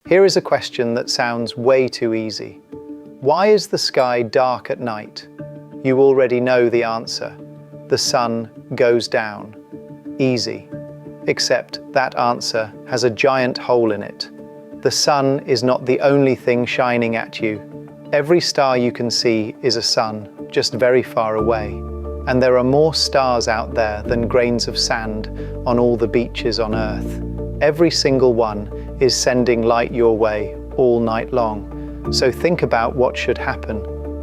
Here is a question that sounds way too easy. Why is the sky dark at night? You already know the answer. The sun goes down. Easy. Except that answer has a giant hole in it. The sun is not the only thing shining at you. Every star you can see is a sun, just very far away. And there are more stars out there than grains of sand on all the beaches on Earth. Every single one is sending light your way all night long. So think about what should happen.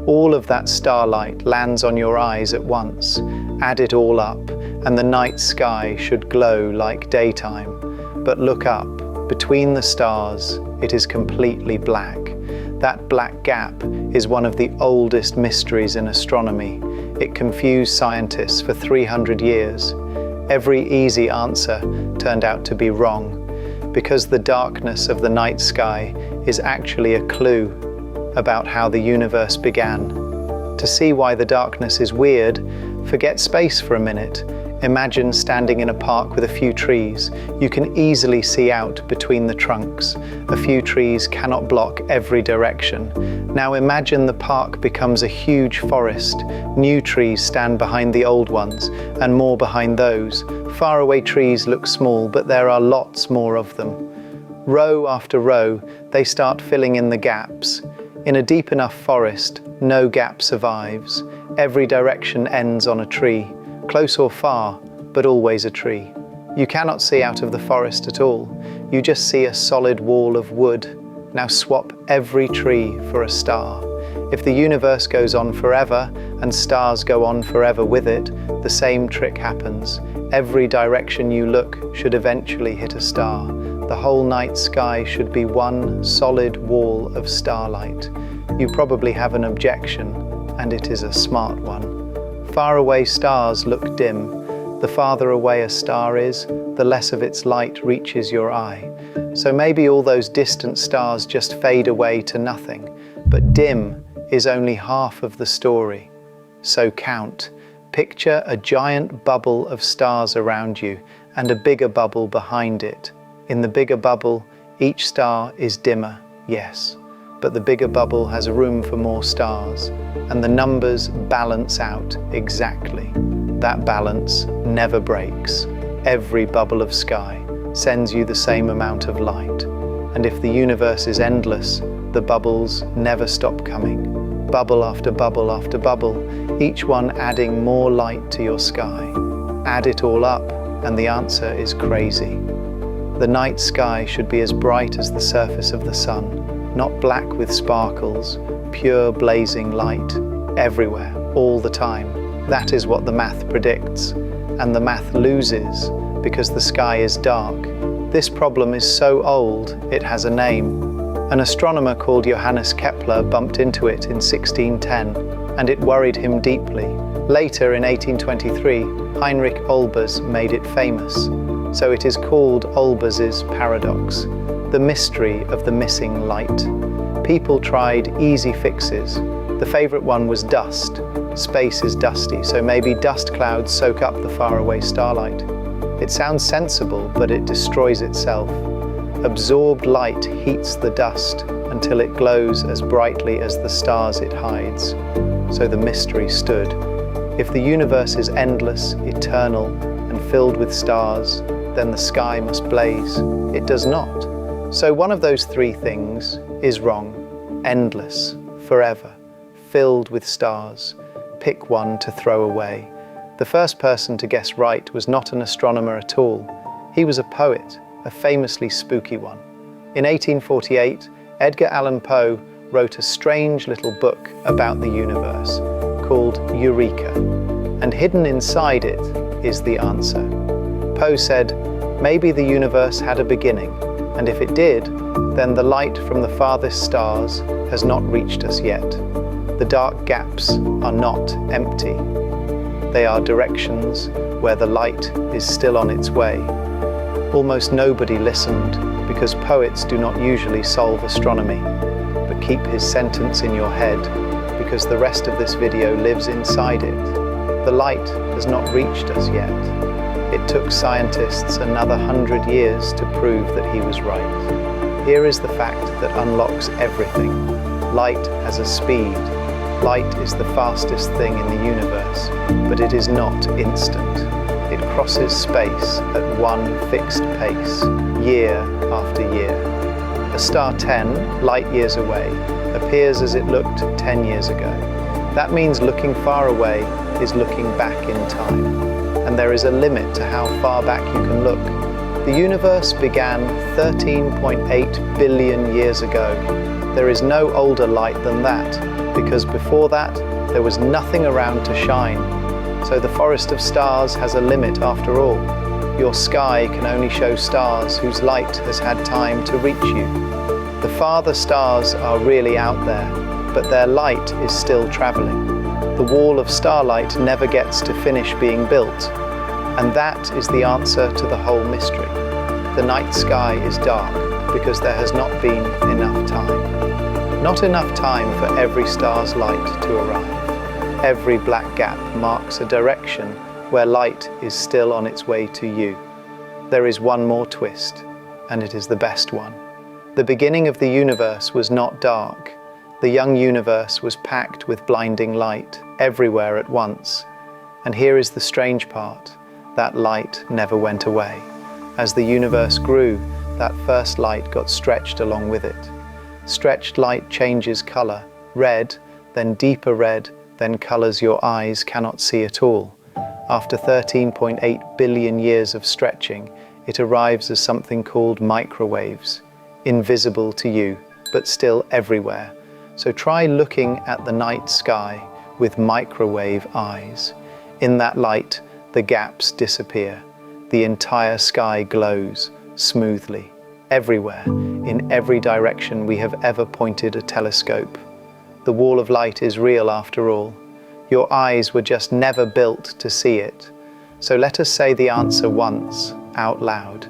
All of that starlight lands on your eyes at once. Add it all up, and the night sky should glow like daytime. But look up, between the stars, it is completely black. That black gap is one of the oldest mysteries in astronomy. It confused scientists for 300 years. Every easy answer turned out to be wrong, because the darkness of the night sky is actually a clue about how the universe began. To see why the darkness is weird, forget space for a minute. Imagine standing in a park with a few trees. You can easily see out between the trunks. A few trees cannot block every direction. Now imagine the park becomes a huge forest. New trees stand behind the old ones, and more behind those. Faraway trees look small, but there are lots more of them. Row after row, they start filling in the gaps. In a deep enough forest, no gap survives. Every direction ends on a tree. Close or far, but always a tree. You cannot see out of the forest at all. You just see a solid wall of wood. Now swap every tree for a star. If the universe goes on forever and stars go on forever with it, the same trick happens. Every direction you look should eventually hit a star. The whole night sky should be one solid wall of starlight. You probably have an objection, and it is a smart one. Faraway stars look dim. The farther away a star is, the less of its light reaches your eye. So maybe all those distant stars just fade away to nothing. But dim is only half of the story. So count. Picture a giant bubble of stars around you and a bigger bubble behind it. In the bigger bubble, each star is dimmer, yes. But the bigger bubble has room for more stars, and the numbers balance out exactly. That balance never breaks. Every bubble of sky sends you the same amount of light. And if the universe is endless, the bubbles never stop coming. Bubble after bubble after bubble, each one adding more light to your sky. Add it all up, and the answer is crazy. The night sky should be as bright as the surface of the sun. Not black with sparkles, pure blazing light, everywhere, all the time. That is what the math predicts, and the math loses because the sky is dark. This problem is so old, it has a name. An astronomer called Johannes Kepler bumped into it in 1610, and it worried him deeply. Later, in 1823, Heinrich Olbers made it famous. So it is called Olbers's paradox. The mystery of the missing light. People tried easy fixes. The favorite one was dust. Space is dusty, so maybe dust clouds soak up the faraway starlight. It sounds sensible, but it destroys itself. Absorbed light heats the dust until it glows as brightly as the stars it hides. So the mystery stood. If the universe is endless, eternal, and filled with stars, then the sky must blaze. It does not. So one of those three things is wrong. Endless, forever, filled with stars. Pick one to throw away. The first person to guess right was not an astronomer at all. He was a poet, a famously spooky one. In 1848, Edgar Allan Poe wrote a strange little book about the universe called Eureka, and hidden inside it is the answer. Poe said, maybe the universe had a beginning, and if it did, then the light from the farthest stars has not reached us yet. The dark gaps are not empty. They are directions where the light is still on its way. Almost nobody listened because poets do not usually solve astronomy, but keep his sentence in your head because the rest of this video lives inside it. The light has not reached us yet. It took scientists another 100 years to prove that he was right. Here is the fact that unlocks everything. Light has a speed. Light is the fastest thing in the universe, but it is not instant. It crosses space at one fixed pace, year after year. A star 10 light years away appears as it looked 10 years ago. That means looking far away is looking back in time, and there is a limit to how far back you can look. The universe began 13.8 billion years ago. There is no older light than that, because before that, there was nothing around to shine. So the forest of stars has a limit after all. Your sky can only show stars whose light has had time to reach you. The farther stars are really out there, but their light is still traveling. The wall of starlight never gets to finish being built, and that is the answer to the whole mystery. The night sky is dark because there has not been enough time. Not enough time for every star's light to arrive. Every black gap marks a direction where light is still on its way to you. There is one more twist, and it is the best one. The beginning of the universe was not dark. The young universe was packed with blinding light everywhere at once. And here is the strange part. That light never went away. As the universe grew, that first light got stretched along with it. Stretched light changes color, red, then deeper red, then colors your eyes cannot see at all. After 13.8 billion years of stretching, it arrives as something called microwaves, invisible to you, but still everywhere. So try looking at the night sky with microwave eyes. In that light, the gaps disappear. The entire sky glows smoothly, everywhere, in every direction we have ever pointed a telescope. The wall of light is real after all. Your eyes were just never built to see it. So let us say the answer once, out loud.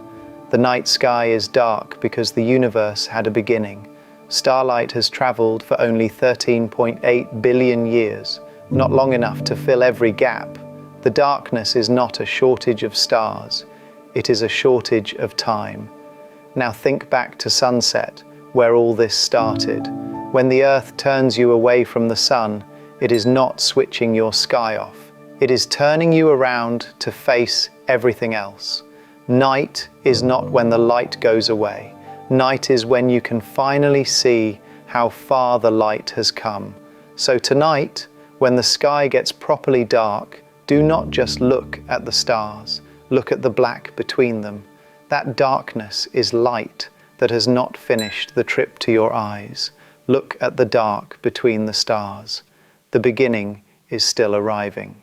The night sky is dark because the universe had a beginning. Starlight has traveled for only 13.8 billion years, not long enough to fill every gap. The darkness is not a shortage of stars, it is a shortage of time. Now think back to sunset, where all this started. When the earth turns you away from the sun, it is not switching your sky off. It is turning you around to face everything else. Night is not when the light goes away. Night is when you can finally see how far the light has come. So tonight, when the sky gets properly dark, do not just look at the stars, look at the black between them. That darkness is light that has not finished the trip to your eyes. Look at the dark between the stars. The beginning is still arriving.